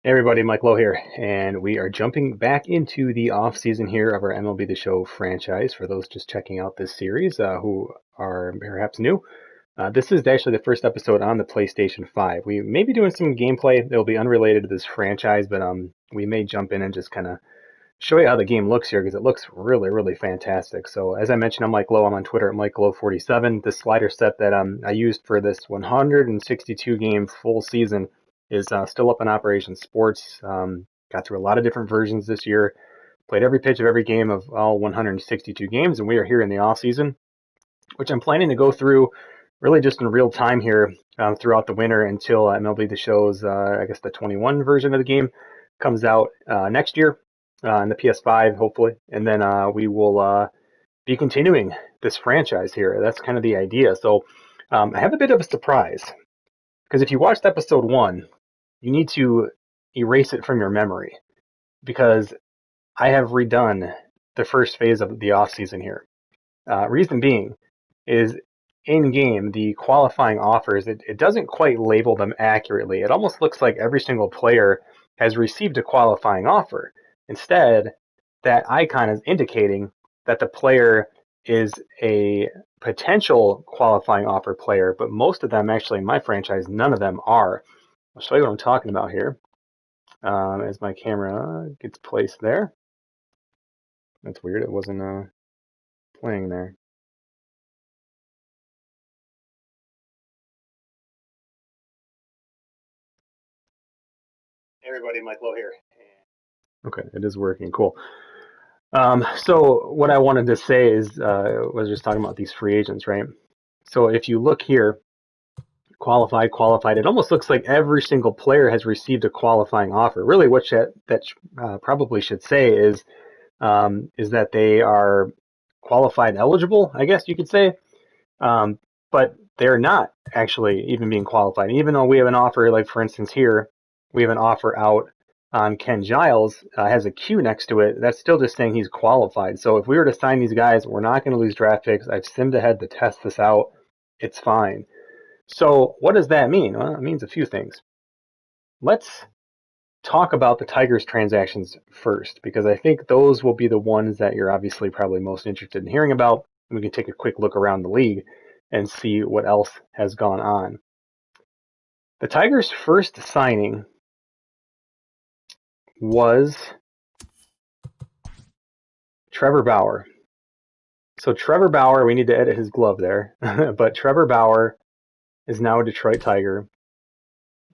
Hey everybody, Mike Lowe here, and we are jumping back into the off season here of our MLB The Show franchise. For those just checking out this series who are perhaps new, this is actually the first episode on the PlayStation 5. We may be doing some gameplay that will be unrelated to this franchise, but we may jump in and just kind of show you how the game looks here because it looks really, really fantastic. So as I mentioned, I'm Mike Lowe. I'm on Twitter at MikeLowe47. The slider set that I used for this 162 game full season is still up in Operation Sports. Got through a lot of different versions this year. Played every pitch of every game of all 162 games, and we are here in the off season, which I'm planning to go through really just in real time here throughout the winter until MLB The Show's, I guess, the 21 version of the game comes out next year on the PS5, hopefully. And then we will be continuing this franchise here. That's kind of the idea. So I have a bit of a surprise because if you watched episode 1, you need to erase it from your memory because I have redone the first phase of the off season here. Reason being is in game, the qualifying offers, it doesn't quite label them accurately. It almost looks like every single player has received a qualifying offer. Instead, that icon is indicating that the player is a potential qualifying offer player, but most of them, actually in my franchise, none of them are. I'll show you what I'm talking about here as my camera gets placed there. That's weird, it wasn't playing there. Hey everybody, Mike Lowe here. Okay, it is working, cool. So what I wanted to say is, was just talking about these free agents, right? So if you look here, qualified, it almost looks like every single player has received a qualifying offer. Really, what that probably should say is that they are qualified eligible, I guess you could say, but they're not actually even being qualified. Even though we have an offer, like for instance here, we have an offer out on Ken Giles, has a Q next to it. That's still just saying he's qualified. So if we were to sign these guys, we're not going to lose draft picks. I've simmed ahead to test this out. It's fine. So what does that mean? Well, it means a few things. Let's talk about the Tigers transactions first, because I think those will be the ones that you're obviously probably most interested in hearing about. We can take a quick look around the league and see what else has gone on. The Tigers' first signing was Trevor Bauer. So Trevor Bauer, we need to edit his glove there, but Trevor Bauer is now a Detroit Tiger.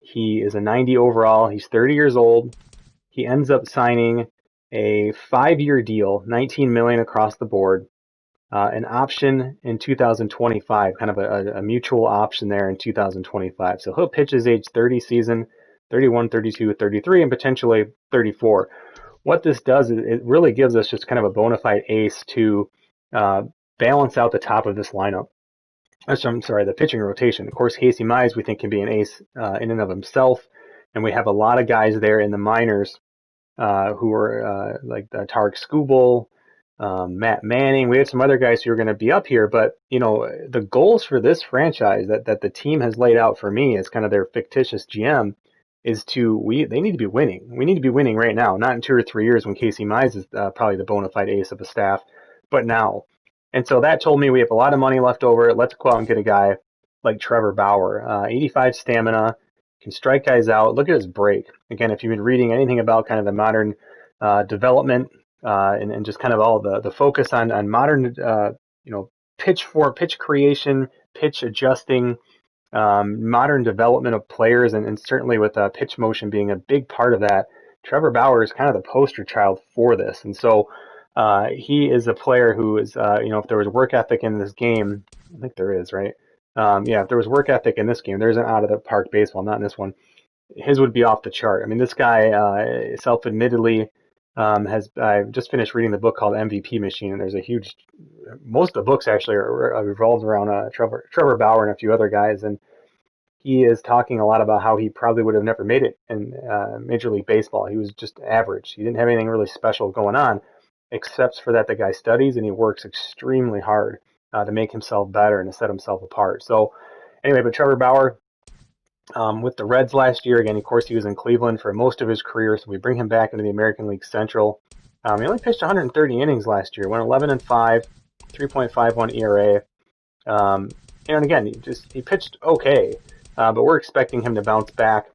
He is a 90 overall. He's 30 years old. He ends up signing a 5-year deal, 19 million across the board, an option in 2025, kind of a mutual option there in 2025. So he'll pitch his age 30 season, 31, 32, 33, and potentially 34. What this does is it really gives us just kind of a bona fide ace to balance out the top of this lineup. I'm sorry, the pitching rotation. Of course, Casey Mize we think can be an ace in and of himself, and we have a lot of guys there in the minors who are like Tarek Skubal, Matt Manning. We have some other guys who are going to be up here, but you know the goals for this franchise that the team has laid out for me as kind of their fictitious GM is they need to be winning. We need to be winning right now, not in 2 or 3 years when Casey Mize is probably the bona fide ace of the staff, but now. And so that told me we have a lot of money left over. Let's go out and get a guy like Trevor Bauer, 85 stamina, can strike guys out. Look at his break. Again, if you've been reading anything about kind of the modern development and just kind of all the focus on modern, pitch creation, pitch adjusting, modern development of players, and certainly with pitch motion being a big part of that, Trevor Bauer is kind of the poster child for this. And so he is a player who is, if there was work ethic in this game, I think there is, right? If there was work ethic in this game, there's an out of the park baseball, not in this one. His would be off the chart. I mean, this guy self-admittedly I've just finished reading the book called MVP Machine, and there's most of the books actually are revolved around Trevor Bauer and a few other guys, and he is talking a lot about how he probably would have never made it in Major League Baseball. He was just average. He didn't have anything really special going on, except for that the guy studies and he works extremely hard to make himself better and to set himself apart. So anyway, but Trevor Bauer, with the Reds last year. Again, of course, he was in Cleveland for most of his career, so we bring him back into the American League Central. He only pitched 130 innings last year, went 11-5, 3.51 ERA. And again, he pitched okay, but we're expecting him to bounce back,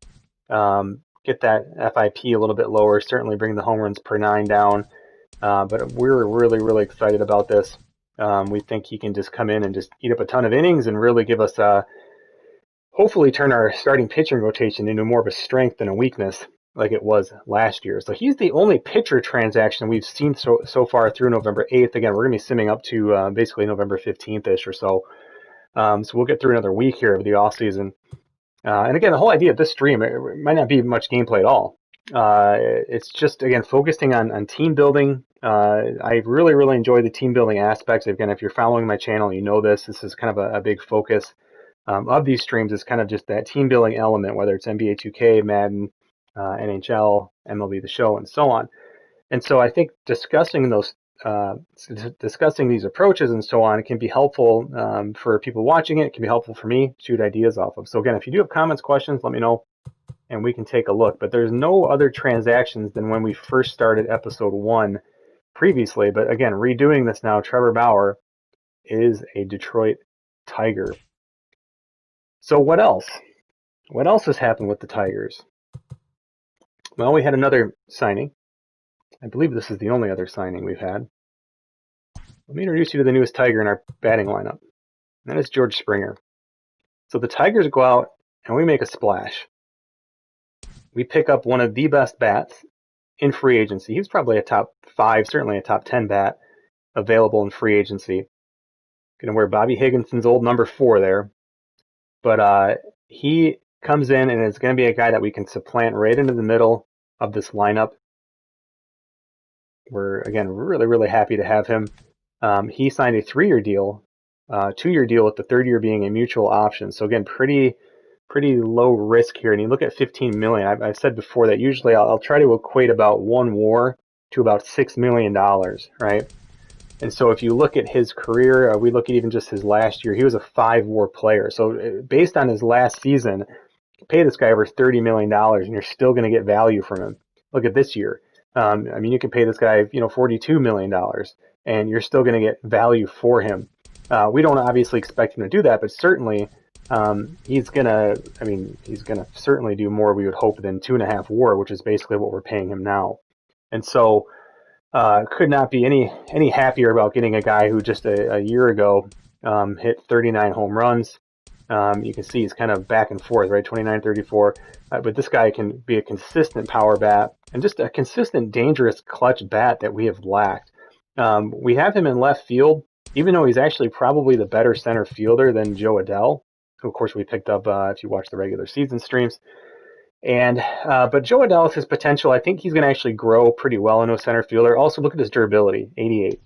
get that FIP a little bit lower, certainly bring the home runs per nine down. But we're really, really excited about this. We think he can just come in and just eat up a ton of innings and really give us hopefully turn our starting pitching rotation into more of a strength than a weakness like it was last year. So he's the only pitcher transaction we've seen so far through November 8th. Again, we're going to be simming up to basically November 15th-ish or so. So we'll get through another week here of the offseason. And again, the whole idea of this stream, it might not be much gameplay at all. It's just, again, focusing on team building. I really, really enjoy the team building aspects. Again, if you're following my channel, you know this is kind of a big focus of these streams, is kind of just that team building element, whether it's NBA 2K, Madden, NHL, MLB The Show, and so on. And so I think discussing these approaches and so on, it can be helpful for people watching it. It can be helpful for me to shoot ideas off of. So again, if you do have comments, questions, let me know, and we can take a look. But there's no other transactions than when we first started episode 1 previously. But again, redoing this now, Trevor Bauer is a Detroit Tiger. So what else? What else has happened with the Tigers? Well, we had another signing. I believe this is the only other signing we've had. Let me introduce you to the newest Tiger in our batting lineup. And that is George Springer. So the Tigers go out and we make a splash. We pick up one of the best bats in free agency. He's probably a top 5, certainly a top 10 bat available in free agency. Going to wear Bobby Higginson's old number 4 there. But he comes in and is going to be a guy that we can supplant right into the middle of this lineup. We're, again, really, really happy to have him. He signed a 3-year deal, 2-year deal with the 3rd year being a mutual option. So again, pretty low risk here. And you look at $15 million. I've said before that usually I'll try to equate about one WAR to about $6 million, right? And so if you look at his career, we look at even just his last year, he was a 5 WAR player. So based on his last season, pay this guy over $30 million and you're still going to get value from him. Look at this year. I mean, you can pay this guy, $42 million and you're still going to get value for him. We don't obviously expect him to do that, but certainly he's going to certainly do more, we would hope, than 2.5 WAR, which is basically what we're paying him now. And so could not be any happier about getting a guy who just a year ago hit 39 home runs. You can see he's kind of back and forth, right? 29, 34. But this guy can be a consistent power bat and just a consistent, dangerous clutch bat that we have lacked. We have him in left field, even though he's actually probably the better center fielder than Joe Adell, who, of course, we picked up if you watch the regular season streams. And but Joe Adell, his potential, I think he's going to actually grow pretty well into a center fielder. Also, look at his durability, 88.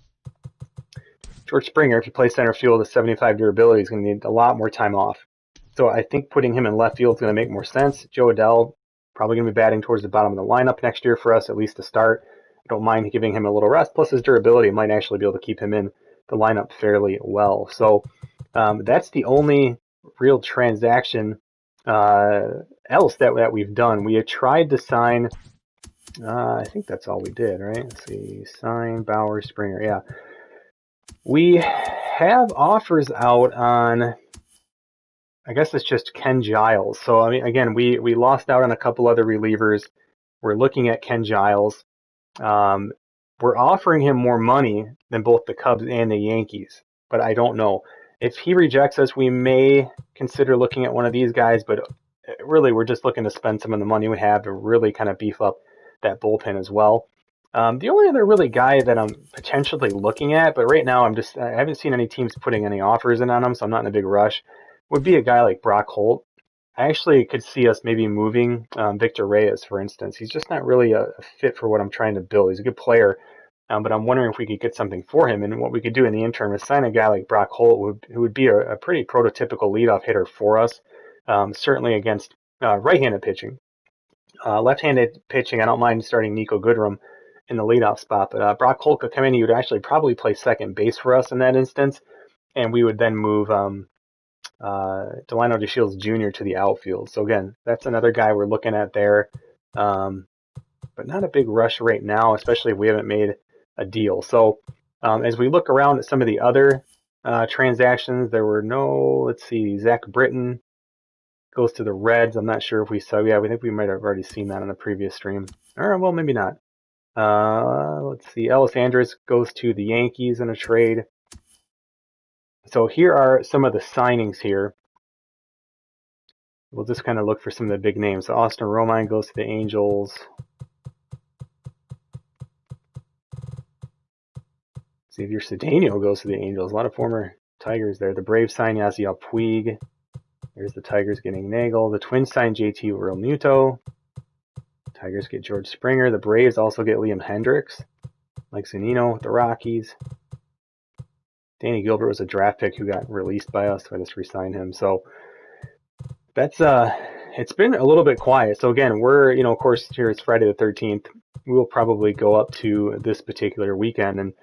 George Springer, if you play center field with 75 durability, is going to need a lot more time off. So I think putting him in left field is going to make more sense. Joe Adell probably going to be batting towards the bottom of the lineup next year for us, at least to start. I don't mind giving him a little rest. Plus his durability might actually be able to keep him in the lineup fairly well. So that's the only real transaction else that we've done. We had tried to sign, I think that's all we did, right? Let's see, sign Bauer, Springer, yeah. We have offers out on, I guess it's just Ken Giles. So, I mean, again, we lost out on a couple other relievers. We're looking at Ken Giles. We're offering him more money than both the Cubs and the Yankees, but I don't know. If he rejects us, we may consider looking at one of these guys, but really we're just looking to spend some of the money we have to really kind of beef up that bullpen as well. The only other really guy that I'm potentially looking at, but right now I haven't seen any teams putting any offers in on him, so I'm not in a big rush, would be a guy like Brock Holt. I actually could see us maybe moving Victor Reyes, for instance. He's just not really a fit for what I'm trying to build. He's a good player, but I'm wondering if we could get something for him. And what we could do in the interim is sign a guy like Brock Holt, who would be a pretty prototypical leadoff hitter for us, certainly against right-handed pitching. Left-handed pitching, I don't mind starting Nico Goodrum in the leadoff spot, but Brock Holt could come in. He would actually probably play second base for us in that instance, and we would then move Delino DeShields Jr. to the outfield. So again, that's another guy we're looking at there. But not a big rush right now, especially if we haven't made a deal. So as we look around at some of the other transactions, there were no, let's see, Zach Britton goes to the Reds. I'm not sure if we saw, yeah, we think we might have already seen that on the previous stream. Or, well, maybe not. Let's see, Ellis Andrus goes to the Yankees in a trade. So here are some of the signings here. We'll just kind of look for some of the big names. So Austin Romine goes to the Angels. Xavier Cedeno goes to the Angels. A lot of former Tigers there. The Braves sign Yasiel Puig. There's the Tigers getting Nagel. The Twins sign JT Realmuto. Tigers get George Springer. The Braves also get Liam Hendricks. Mike Zunino with the Rockies. Danny Gilbert was a draft pick who got released by us, so I just re-signed him. So that's it's been a little bit quiet. So again, we're, of course, here it's Friday the 13th. We will probably go up to this particular weekend, and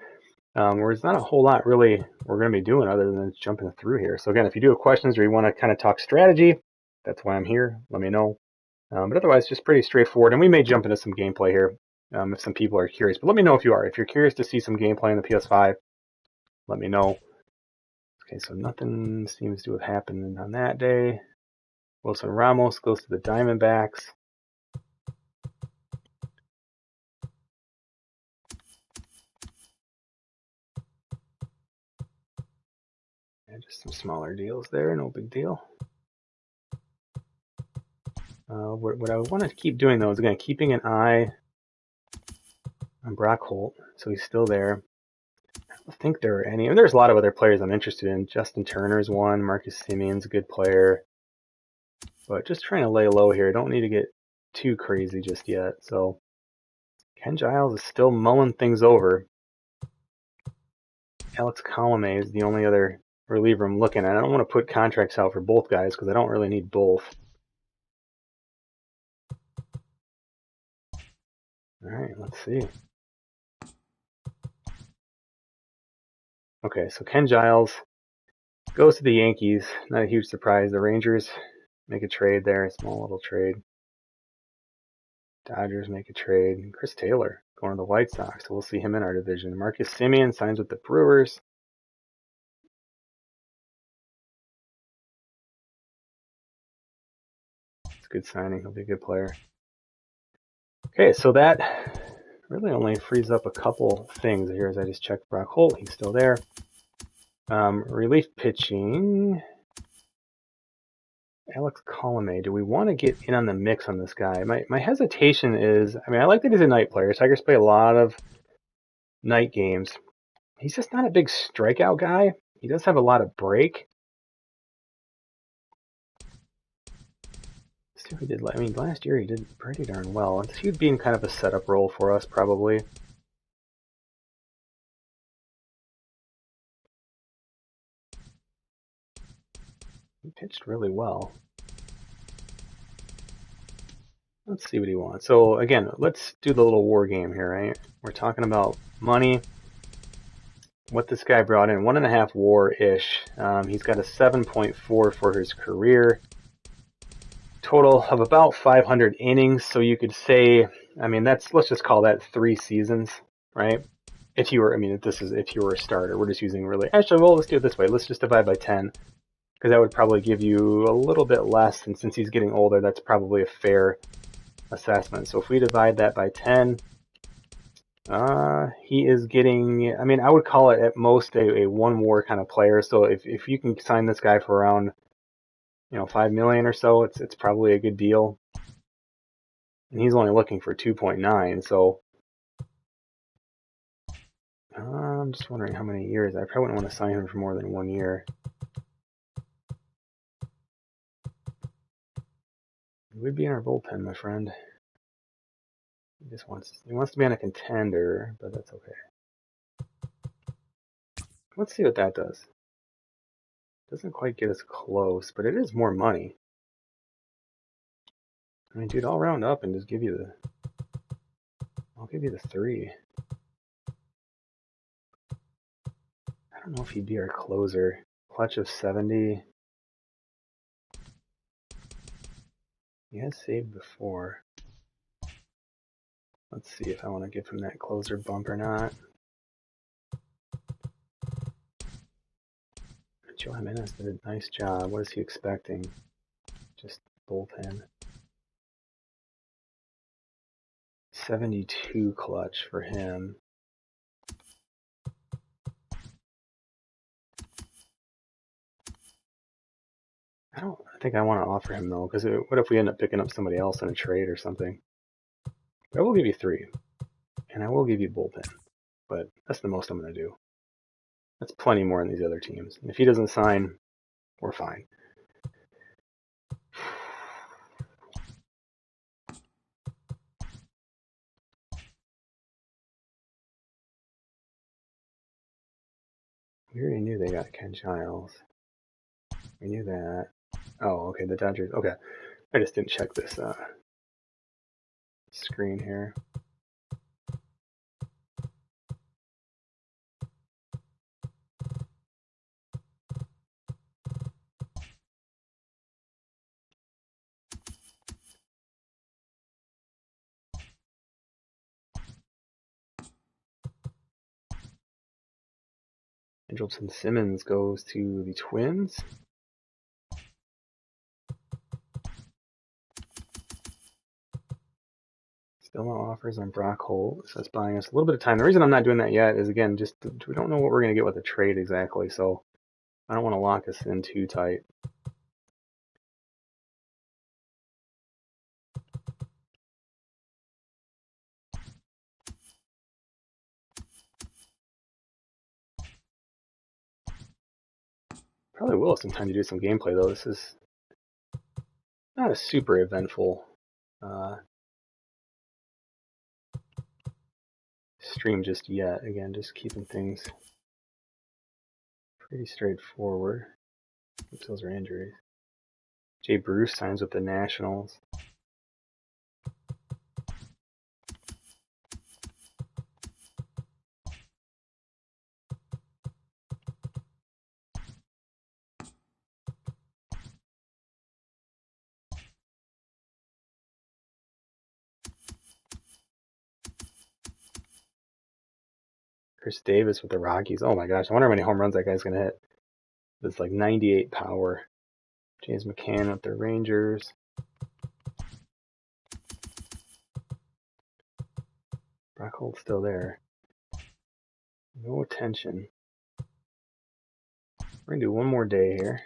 there's not a whole lot really we're going to be doing other than jumping through here. So again, if you do have questions or you want to kind of talk strategy, that's why I'm here. Let me know. But otherwise, just pretty straightforward. And we may jump into some gameplay here if some people are curious. But let me know if you are. If you're curious to see some gameplay on the PS5, let me know. Okay, so nothing seems to have happened on that day. Wilson Ramos goes to the Diamondbacks. And just some smaller deals there, no big deal. What I want to keep doing, though, is, again, keeping an eye on Brock Holt. So he's still there. I don't think there are any. There's a lot of other players I'm interested in. Justin Turner's one. Marcus Simeon's a good player. But just trying to lay low here. Don't need to get too crazy just yet. So Ken Giles is still mulling things over. Alex Colomé is the only other reliever I'm looking at. I don't want to put contracts out for both guys because I don't really need both. All right, let's see. Okay, so Ken Giles goes to the Yankees. Not a huge surprise. The Rangers make a trade there, a small little trade. Dodgers make a trade. Chris Taylor going to the White Sox, so we'll see him in our division. Marcus Simeon signs with the Brewers. It's a good signing. He'll be a good player. Okay, so that really only frees up a couple things here as I just checked Brock Holt. He's still there. Relief pitching. Alex Colomé. Do we want to get in on the mix on this guy? My hesitation is, I like that he's a night player. Tigers play a lot of night games. He's just not a big strikeout guy. He does have a lot of break. Let's see what he did. Last year he did pretty darn well. He would be in kind of a setup role for us, probably. He pitched really well. Let's see what he wants. So again, let's do the little war game here, right? We're talking about money. What this guy brought in, 1.5 WAR-ish. He's got a 7.4 for his career. Total of about 500 innings. So you could say, let's just call that 3 seasons, right? If you were, if you were a starter. We're just using actually, well, let's do it this way. Let's just divide by 10. Because that would probably give you a little bit less, and since he's getting older, that's probably a fair assessment. So if we divide that by 10, he is getting, I would call it at most a 1 WAR kind of player. So if you can sign this guy for around, $5 million or so, it's probably a good deal. And he's only looking for 2.9, so I'm just wondering how many years. I probably wouldn't want to sign him for more than 1 year. We'd be in our bullpen, my friend. He wants to be on a contender, but that's okay. Let's see what that does. Doesn't quite get us close, but it is more money. Dude, I'll round up and just give you I'll give you the 3. I don't know if he'd be our closer. Clutch of 70. He has saved before. Let's see if I want to give him that closer bump or not. Joe Jimenez did a nice job. What is he expecting? Just bullpen. 72 clutch for him. I don't think I want to offer him though, because what if we end up picking up somebody else in a trade or something? I will give you 3, and I will give you bullpen, but that's the most I'm going to do. That's plenty more than these other teams. If he doesn't sign, we're fine. We already knew they got Ken Giles. We knew that. Oh, okay, the Dodgers. Okay, I just didn't check this screen here. Andrelton Simmons goes to the Twins. Still no offers on Brock Holt, so that's buying us a little bit of time. The reason I'm not doing that yet is, again, just we don't know what we're going to get with the trade exactly, so I don't want to lock us in too tight. Probably will have some time to do some gameplay, though. This is not a super eventful stream just yet. Again, just keeping things pretty straightforward. Oops, those are injuries. Jay Bruce signs with the Nationals. Chris Davis with the Rockies. Oh my gosh, I wonder how many home runs that guy's going to hit. It's like 98 power. James McCann with the Rangers. Brock Holt's still there. No attention. We're going to do one more day here.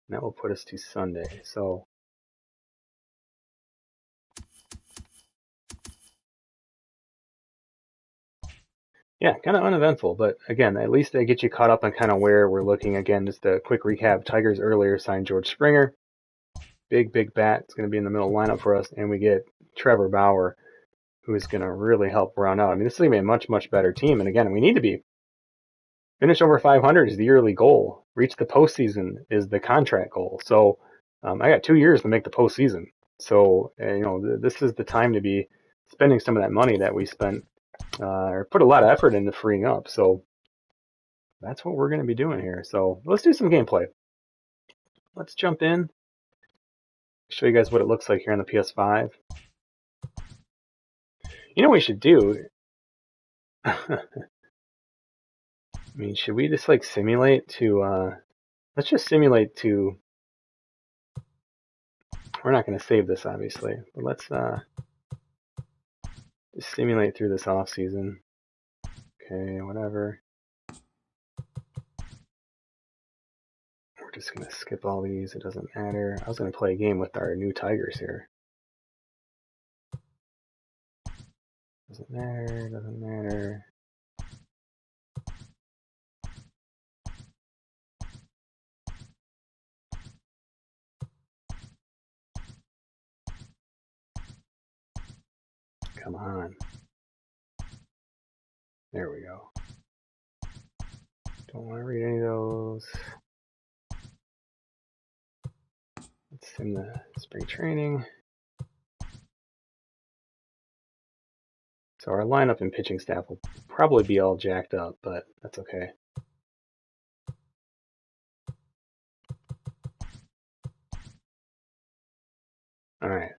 And that will put us to Sunday. So yeah, kind of uneventful, but again, at least they get you caught up on kind of where we're looking. Again, just a quick recap. Tigers earlier signed George Springer. Big bat. It's going to be in the middle lineup for us. And we get Trevor Bauer, who is going to really help round out. I mean, this is going to be a much, much better team. And again, we need to be. Finish over 500 is the yearly goal. Reach the postseason is the contract goal. So I got 2 years to make the postseason. So, this is the time to be spending some of that money that we spent or put a lot of effort into freeing up. So that's what we're going to be doing here. So let's do some gameplay. Let's jump in. Show you guys what it looks like here on the PS5. You know what we should do? I mean, should we just like simulate to, let's just simulate to, we're not going to save this obviously, but let's just simulate through this off season. Okay, whatever. We're just going to skip all these. It doesn't matter. I was going to play a game with our new Tigers here. Doesn't matter. Doesn't matter. Come on. There we go. Don't want to read any of those. Let's sim the spring training. So our lineup and pitching staff will probably be all jacked up, but that's okay. Alright.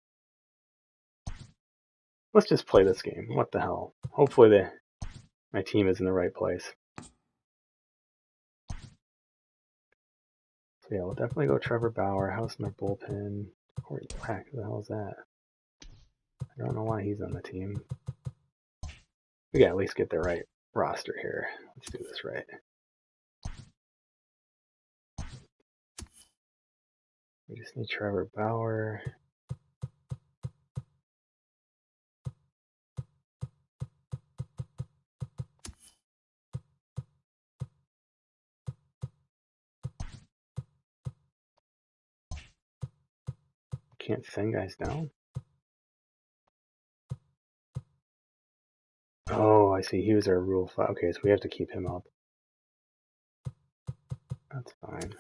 Let's just play this game. What the hell? Hopefully my team is in the right place. So yeah, we'll definitely go Trevor Bauer. How's my bullpen? Corey Black, who the hell is that? I don't know why he's on the team. We gotta at least get the right roster here. Let's do this right. We just need Trevor Bauer. Can't send guys down. Oh, I see. He was our Rule 5. Okay, so we have to keep him up. That's fine.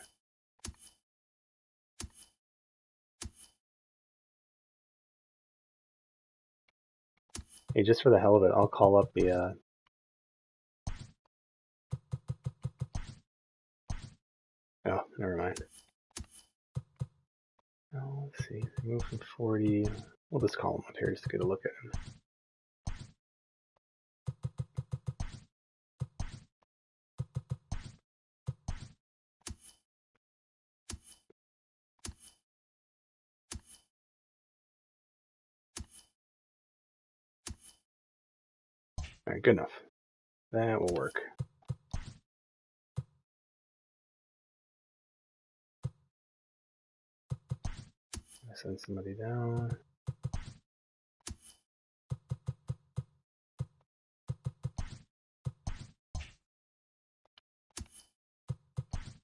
Hey, just for the hell of it, I'll call up the oh, never mind. Oh, let's see. Move from 40. We'll just call him up here just to get a look at him. Alright, good enough. That will work. Send somebody down.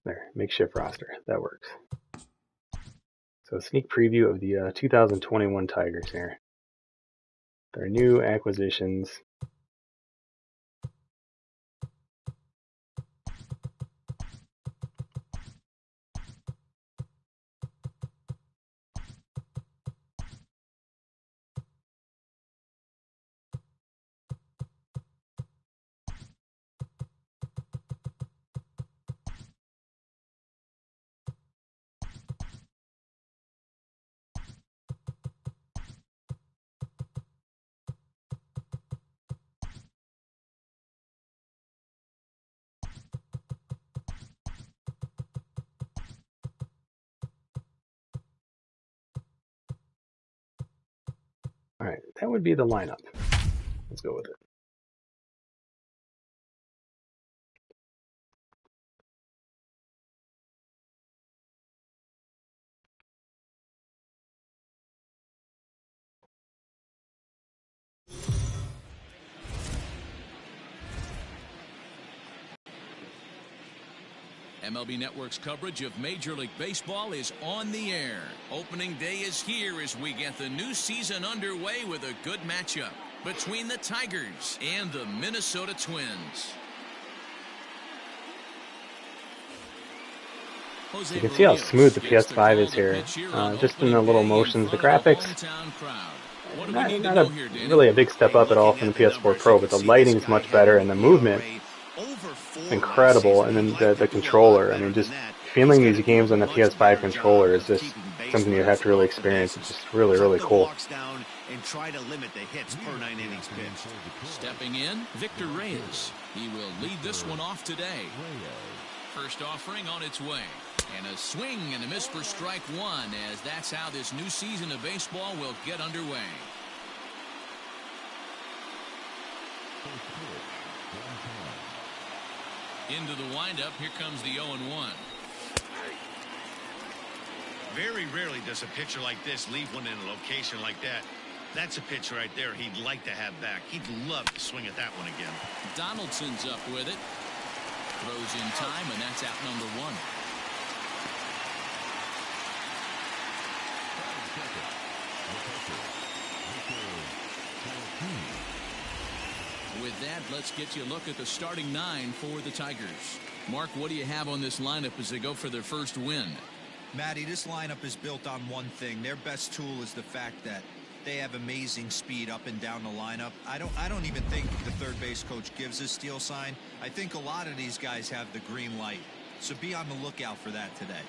There, makeshift roster. That works. So a sneak preview of the 2021 Tigers here. Their new acquisitions. Alright, that would be the lineup. Let's go with it. MLB Network's coverage of Major League Baseball is on the air. Opening day is here as we get the new season underway with a good matchup between the Tigers and the Minnesota Twins. You can see how smooth the PS5 is here, just in the little motions. The graphics, not really a big step up at all from the PS4 Pro, but the lighting's much better and the movement incredible, and then the controller. I mean, just feeling these games on the PS5 controller is just something you have to really experience. It's just really, really cool. Stepping in, Victor Reyes. He will lead this one off today. First offering on its way. And a swing and a miss for strike one, as that's how this new season of baseball will get underway. Into the windup, here comes the 0-1. Very rarely does a pitcher like this leave one in a location like that. That's a pitch right there he'd like to have back. He'd love to swing at that one again. Donaldson's up with it. Throws in time, and that's out number one. With that, let's get you a look at the starting nine for the Tigers. Mark, what do you have on this lineup as they go for their first win? Matty, this lineup is built on one thing. Their best tool is the fact that they have amazing speed up and down the lineup. I don't even think the third base coach gives a steal sign. I think a lot of these guys have the green light. So be on the lookout for that today.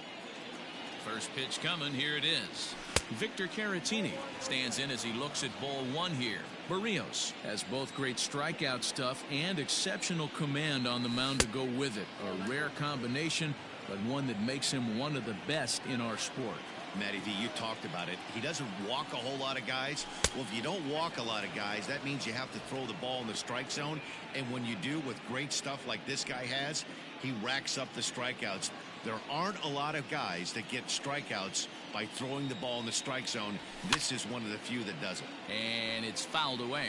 First pitch coming. Here it is. Victor Caratini stands in as he looks at ball one here. Barrios has both great strikeout stuff and exceptional command on the mound to go with it. A rare combination, but one that makes him one of the best in our sport. Matty V, you talked about it. He doesn't walk a whole lot of guys. Well, if you don't walk a lot of guys, that means you have to throw the ball in the strike zone. And when you do, with great stuff like this guy has, he racks up the strikeouts. There aren't a lot of guys that get strikeouts by throwing the ball in the strike zone. This is one of the few that does it. And it's fouled away.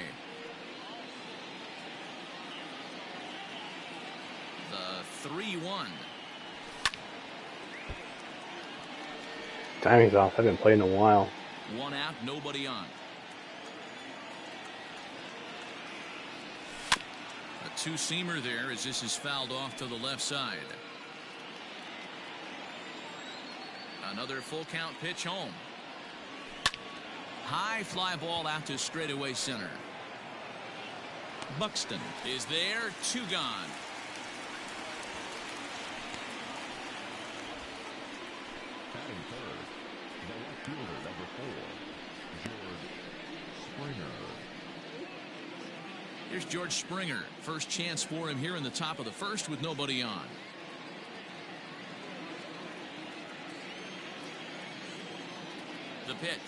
The 3-1. Timing's off. I haven't played in a while. One out, nobody on. A two-seamer there as this is fouled off to the left side. Another full count pitch home. High fly ball out to straightaway center. Buxton is there. Two gone. Batting third, the left fielder, number 4, George Springer. Here's George Springer. First chance for him here in the top of the first with nobody on. The pitch.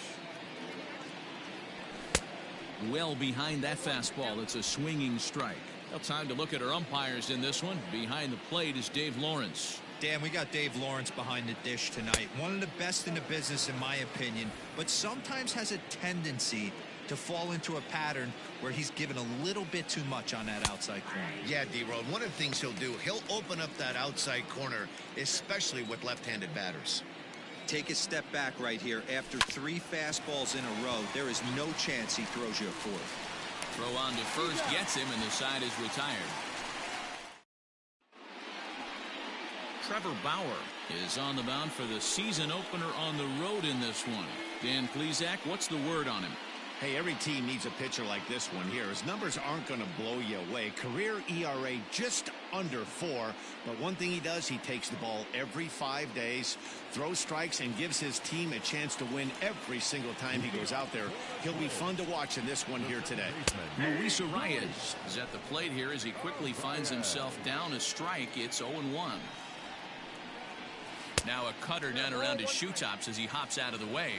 Well behind that fastball. It's a swinging strike. Well, time to look at our umpires in this one. Behind the plate is Dave Lawrence. Dan, we got Dave Lawrence behind the dish tonight. One of the best in the business, in my opinion, but sometimes has a tendency to fall into a pattern where he's given a little bit too much on that outside corner. Yeah, D-Road, one of the things he'll do, he'll open up that outside corner, especially with left-handed batters. Take a step back right here. After 3 fastballs in a row, there is no chance he throws you a fourth. Throw on to first gets him, and the side is retired. Trevor Bauer is on the mound for the season opener on the road in this one. Dan Plesac, what's the word on him? Hey, every team needs a pitcher like this one here. His numbers aren't going to blow you away. Career ERA just under 4. But one thing he does, he takes the ball every 5 days, throws strikes, and gives his team a chance to win every single time he goes out there. He'll be fun to watch in this one here today. Luis Arias is at the plate here as he quickly finds himself down a strike. It's 0-1. Now a cutter down around his shoe tops as he hops out of the way.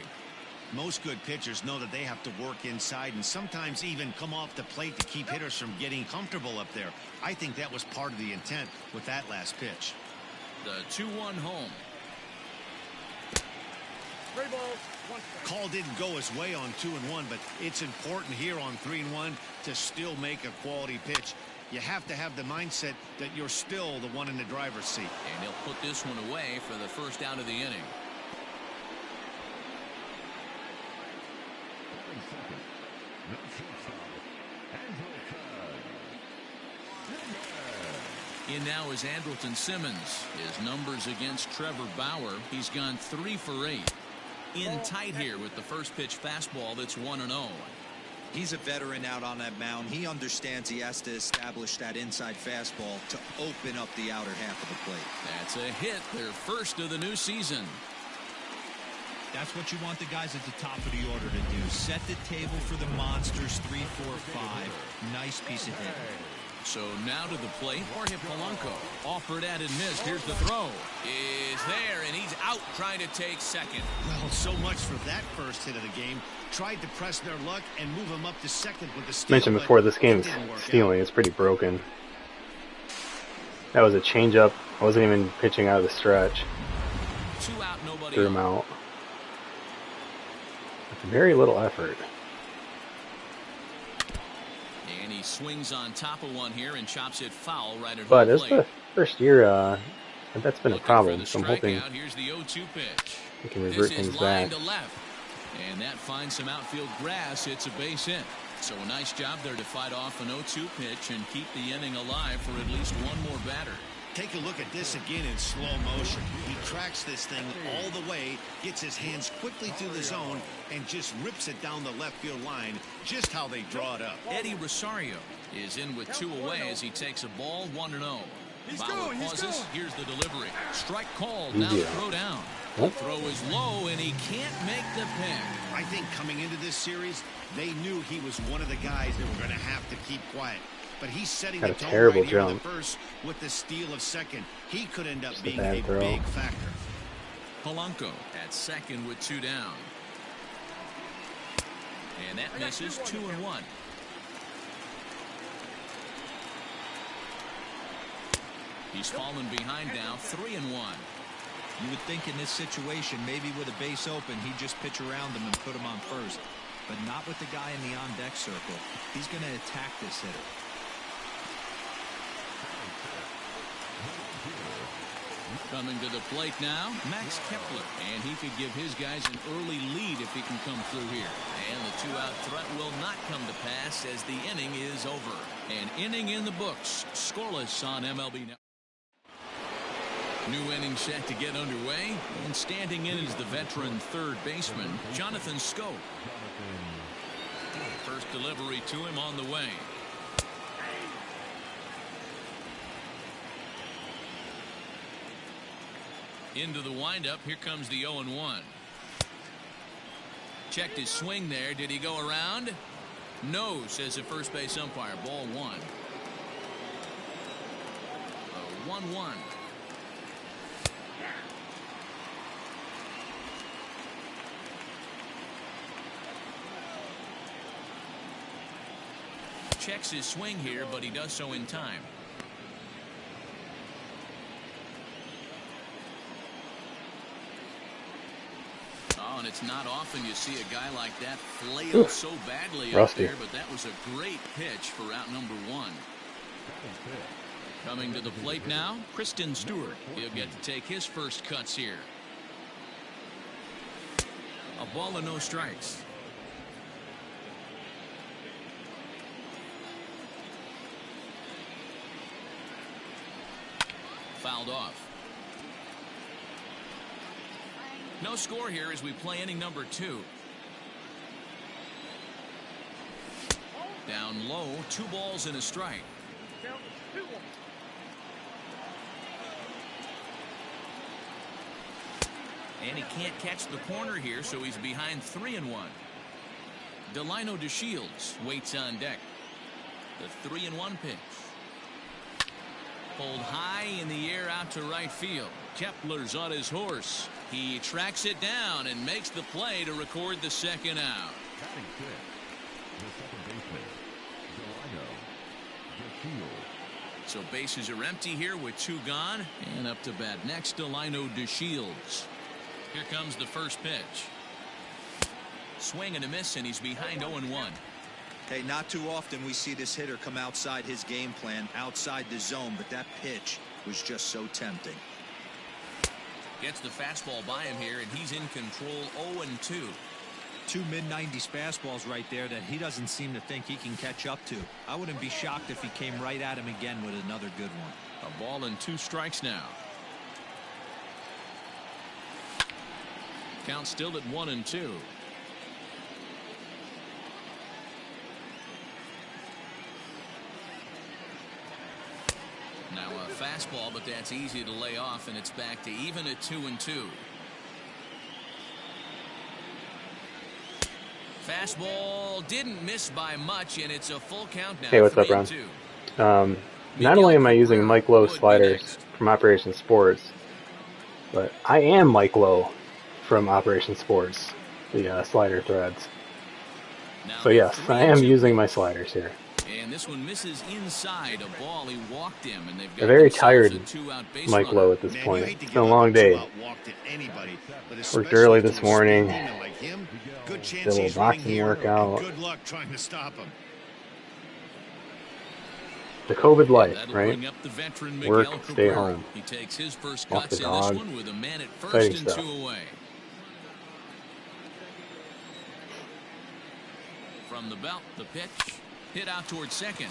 Most good pitchers know that they have to work inside and sometimes even come off the plate to keep hitters from getting comfortable up there. I think that was part of the intent with that last pitch. The 2-1 home. Call didn't go his way on 2-1, but it's important here on 3-1 to still make a quality pitch. You have to have the mindset that you're still the one in the driver's seat. And he'll put this one away for the first out of the inning. In now is Andrelton Simmons. His numbers against Trevor Bauer. He's gone 3 for 8. In tight here with the first pitch fastball that's 1-0. He's a veteran out on that mound. He understands he has to establish that inside fastball to open up the outer half of the plate. That's a hit, their first of the new season. That's what you want the guys at the top of the order to do. Set the table for the monsters. 3, 4, 5. Nice piece of hitting. So now to the plate, Jorge Polanco. Offered and missed. Here's the throw. Is there, and he's out trying to take second. Well, so much for that first hit of the game. Tried to press their luck and move him up to second with the steal. Mentioned before, this game is stealing. It's pretty broken. That was a changeup. I wasn't even pitching out of the stretch. 2 out, nobody. Threw him out. With very little effort. And he swings on top of one here and chops it foul right at But home it's plate. the first year that's been a Looking problem. for So I'm the hoping strikeout. Here's the 0-2 pitch. we can revert This is things line back. to left. And that finds some outfield grass. It's a base hit. So a nice job there to fight off an 0-2 pitch and keep the inning alive for at least one more batter. Take a look at this again in slow motion. He tracks this thing all the way, gets his hands quickly through the zone, and just rips it down the left field line, just how they draw it up. Eddie Rosario is in with 2 away as he takes a ball 1-0. Bauer pauses. Here's the delivery. Strike called. Now Easy. throw down. The throw is low, and he can't make the pick. I think coming into this series, they knew he was one of the guys that were going to have to keep quiet. But he's setting the tone right here in the first with the steal of second. He could end up being a big factor. Polanco at second with 2 down. And that misses 2-1. He's fallen behind now, 3-1. You would think in this situation, maybe with a base open, he'd just pitch around him and put him on first. But not with the guy in the on-deck circle. He's going to attack this hitter. Coming to the plate now, Max Kepler. And he could give his guys an early lead if he can come through here. And the 2-out threat will not come to pass as the inning is over. An inning in the books, scoreless on MLB Network. New inning set to get underway, and standing in is the veteran third baseman, Jonathan Schoop. First delivery to him on the way. Into the windup, here comes the 0-1. Checked his swing there. Did he go around? No, says the first base umpire. Ball 1. 1-1. Checks his swing here, but he does so in time. Oh, and it's not often you see a guy like that flail so badly out there, but that was a great pitch for out number 1. Coming to the plate now, Kristen Stewart. He'll get to take his first cuts here. A ball and no strikes. Fouled off. No score here as we play inning number 2. Down low, 2 balls and a strike. And he can't catch the corner here, so he's behind 3-1. Delino DeShields waits on deck. The 3-1 pitch. Pulled high in the air out to right field. Kepler's on his horse. He tracks it down and makes the play to record the second out. Batting fifth, the second baseman, Delino DeShields. So bases are empty here with 2 gone. And up to bat next, Delino DeShields. Here comes the first pitch. Swing and a miss, and he's behind 0-1. Hey, not too often we see this hitter come outside his game plan, outside the zone, but that pitch was just so tempting. Gets the fastball by him here, and he's in control. 0-2. 2 mid-90s fastballs right there that he doesn't seem to think he can catch up to. I wouldn't be shocked if he came right at him again with another good one. A ball and 2 strikes now. Count still at 1-2. Now a fastball, but that's easy to lay off, and it's back to even at 2-2. Fastball didn't miss by much, and it's a full count now. Hey, what's up, Ron? Not only am I using Mike Lowe sliders from Operation Sports, but I am Mike Lowe from Operation Sports, the slider threads. So yes, I am using my sliders here. And this one misses inside a ball. He walked him, and they've got a very tired Mike Lowe at this point. It's been a long day. Worked early this morning. Did a little boxing workout. Good luck trying to stop him. The COVID life, right? Work, Cabrera. stay home. He takes his first Walk the cuts dog. in this one with a man at first Exciting and stuff. 2 away. From the belt, the pitch. Hit out towards second.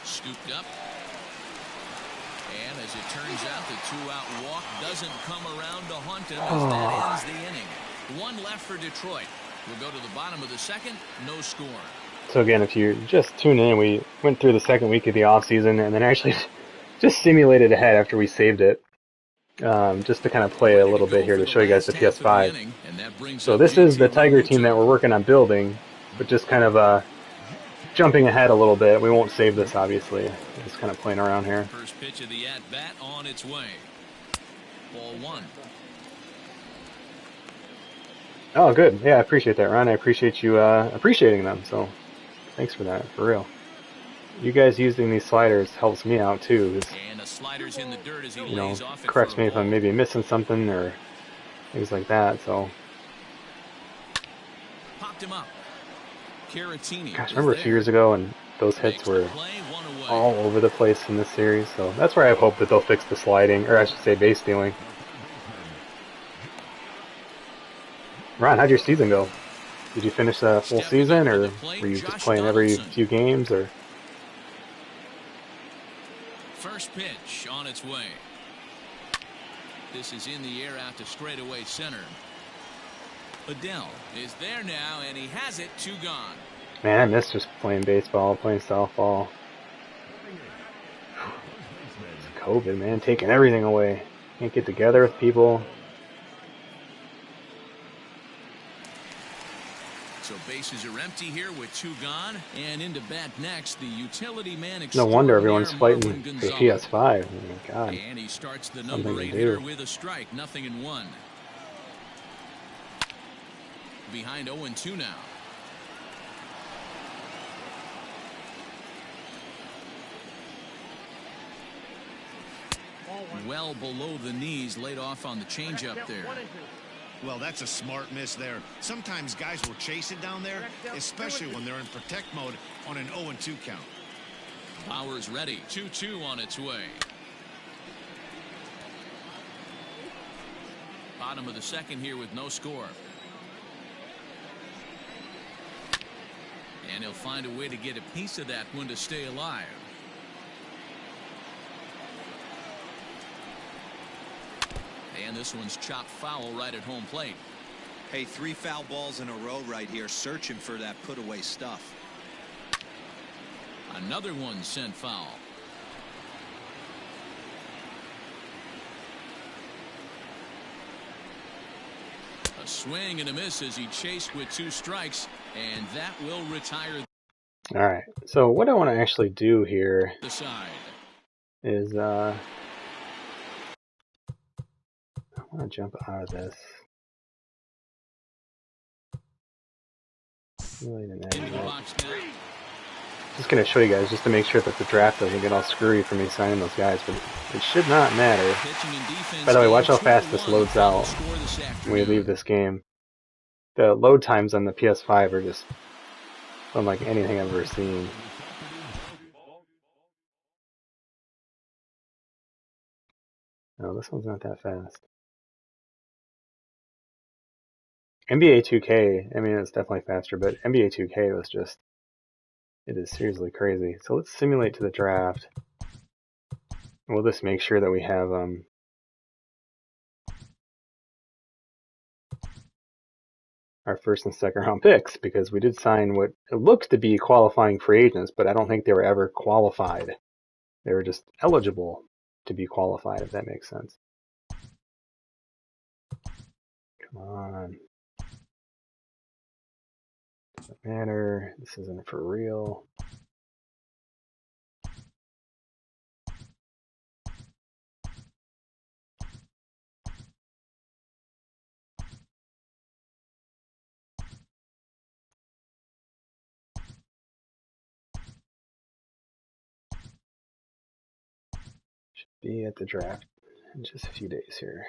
Scooped up. And as it turns out, the 2-out walk doesn't come around to haunt him as that ends the inning. 1 left for Detroit. We'll go to the bottom of the second. No score. So again, if you're just tuning in, we went through the second week of the offseason and then actually just simulated ahead after we saved it. just to kind of play a little bit here to show you guys the PS5. So this is the Tiger team that we're working on building, but just kind of jumping ahead a little bit. We won't save this, obviously. Just kind of playing around here. First pitch of the at-bat on its way. Ball one. Oh, good. Yeah, I appreciate that, Ron. I appreciate you appreciating them. So thanks for that, for real. You guys using these sliders helps me out too. And a slider's in the dirt as he You know, lays off it corrects for a me if I'm ball. maybe missing something or things like that. So, Popped him up. Caratini gosh, is remember a few there. years ago and those hits Makes the were play, one away. all over the place in this series. So that's where I hope that they'll fix the sliding, or I should say base stealing. Ron, how'd your season go? Did you finish the full Stepping season, up to or the plate, were you just Josh playing every Donaldson. few games, or? First pitch on its way. This is in the air out to straightaway center. Adele is there now, and he has it, 2 gone. Man, I miss just playing baseball, playing softball. It's COVID, man, taking everything away. Can't get together with people. So bases are empty here with 2 gone, and into bat next, the utility man. No wonder everyone's extraordinaire fighting Marwin for Gonzalez. PS5. Oh my God. And he starts the Something number to 8 do. hitter with a strike, 0-1. Behind 0-2 now. Well below the knees, laid off on the changeup there. Well, that's a smart miss there. Sometimes guys will chase it down there, especially when they're in protect mode on an 0-2 count. Bauer's ready. 2-2 on its way. Bottom of the second here with no score. And he'll find a way to get a piece of that one to stay alive. And this one's chopped foul right at home plate. Hey, 3 foul balls in a row right here, searching for that put away stuff. Another one sent foul. A swing and a miss as he chased with 2 strikes, and that will retire All right. So what I want to actually do here the side. is I want to jump out of this. Really didn't Into end the it. box now. Just gonna show you guys just to make sure that the draft doesn't get all screwy for me signing those guys, but it should not matter. Pitching and defense By the way, watch how game, fast this 2-1 loads final out score this when we afternoon. leave this game. The load times on the PS5 are just unlike anything I've ever seen. No, this one's not that fast. NBA 2K, I mean, it's definitely faster, but NBA 2K was just, it is seriously crazy. So let's simulate to the draft. We'll just make sure that we have our first and second round picks, because we did sign what it looks to be qualifying free agents, but I don't think they were ever qualified. They were just eligible to be qualified, if that makes sense. Come on. Doesn't matter. This isn't for real. Should be at the draft in just a few days here.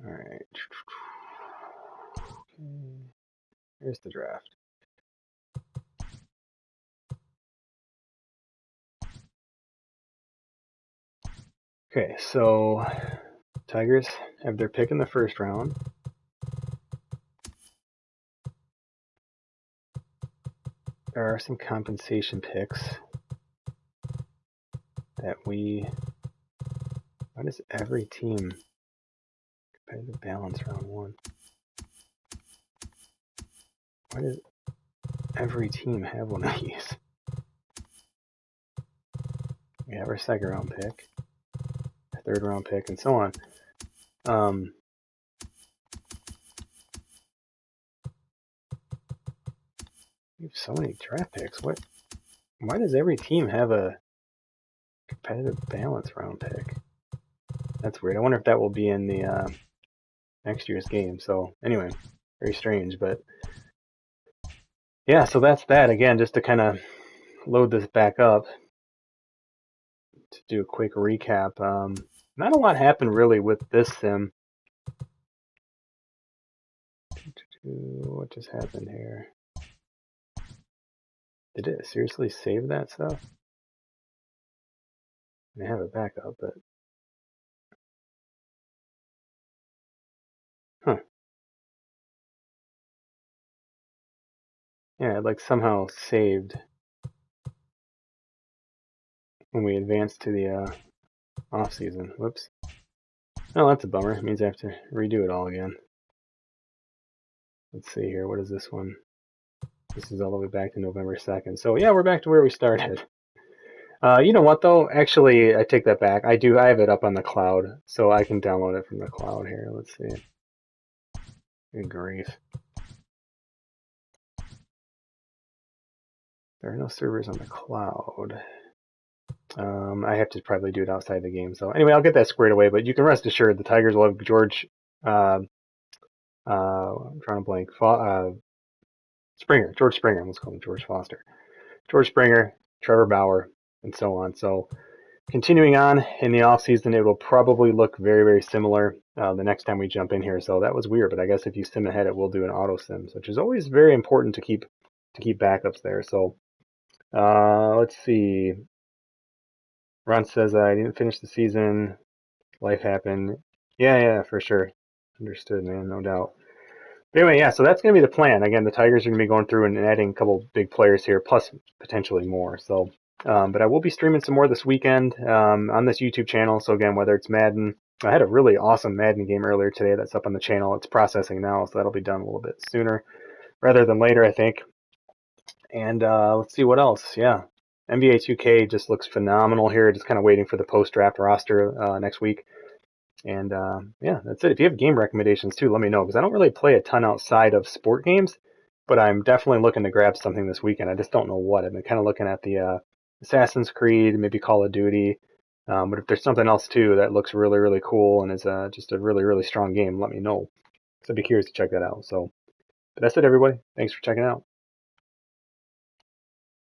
All right. Okay. Here's the draft. Okay, so Tigers have their pick in the first round. There are some compensation picks that we... Why does every team... Competitive balance round 1. Why does every team have one of these? We have our second round pick, our third round pick, and so on. We have so many draft picks. Why does every team have a competitive balance round pick? That's weird. I wonder if that will be in the next year's game. So anyway, very strange, but yeah, so that's that. Again, just to kind of load this back up to do a quick recap. Not a lot happened really with this sim. What just happened here? Did it seriously save that stuff? I have it back up, but huh? Yeah, it like somehow saved when we advanced to the off season. Whoops. Oh, that's a bummer. It means I have to redo it all again. Let's see here. What is this one? This is all the way back to November 2nd. So yeah, we're back to where we started. You know what though? Actually, I take that back. I have it up on the cloud, so I can download it from the cloud here. Let's see. Good grief. There are no servers on the cloud. I have to probably do it outside the game. So anyway, I'll get that squared away. But you can rest assured the Tigers will have George. I'm trying to blank. Springer, George Springer. Let's call him George Foster. George Springer, Trevor Bauer, and so on. So continuing on in the off season, it will probably look very, very similar the next time we jump in here. So that was weird, but I guess if you sim ahead, it will do an auto sim, which is always very important to keep backups there. So let's see. Ron says I didn't finish the season. Life happened. Yeah, for sure. Understood, man. No doubt. But anyway, yeah, so that's going to be the plan. Again, the Tigers are going to be going through and adding a couple big players here, plus potentially more. So, but I will be streaming some more this weekend on this YouTube channel. So again, whether it's Madden, I had a really awesome Madden game earlier today that's up on the channel. It's processing now, so that'll be done a little bit sooner rather than later, I think. And let's see what else. Yeah, NBA 2K just looks phenomenal here. Just kind of waiting for the post-draft roster next week. And yeah, that's it. If you have game recommendations too, let me know, because I don't really play a ton outside of sport games, but I'm definitely looking to grab something this weekend. I just don't know what. I've been kind of looking at the Assassin's Creed, maybe Call of Duty. But if there's something else too that looks really, really cool and is just a really, really strong game, let me know, because I'd be curious to check that out. So, but that's it, everybody. Thanks for checking out.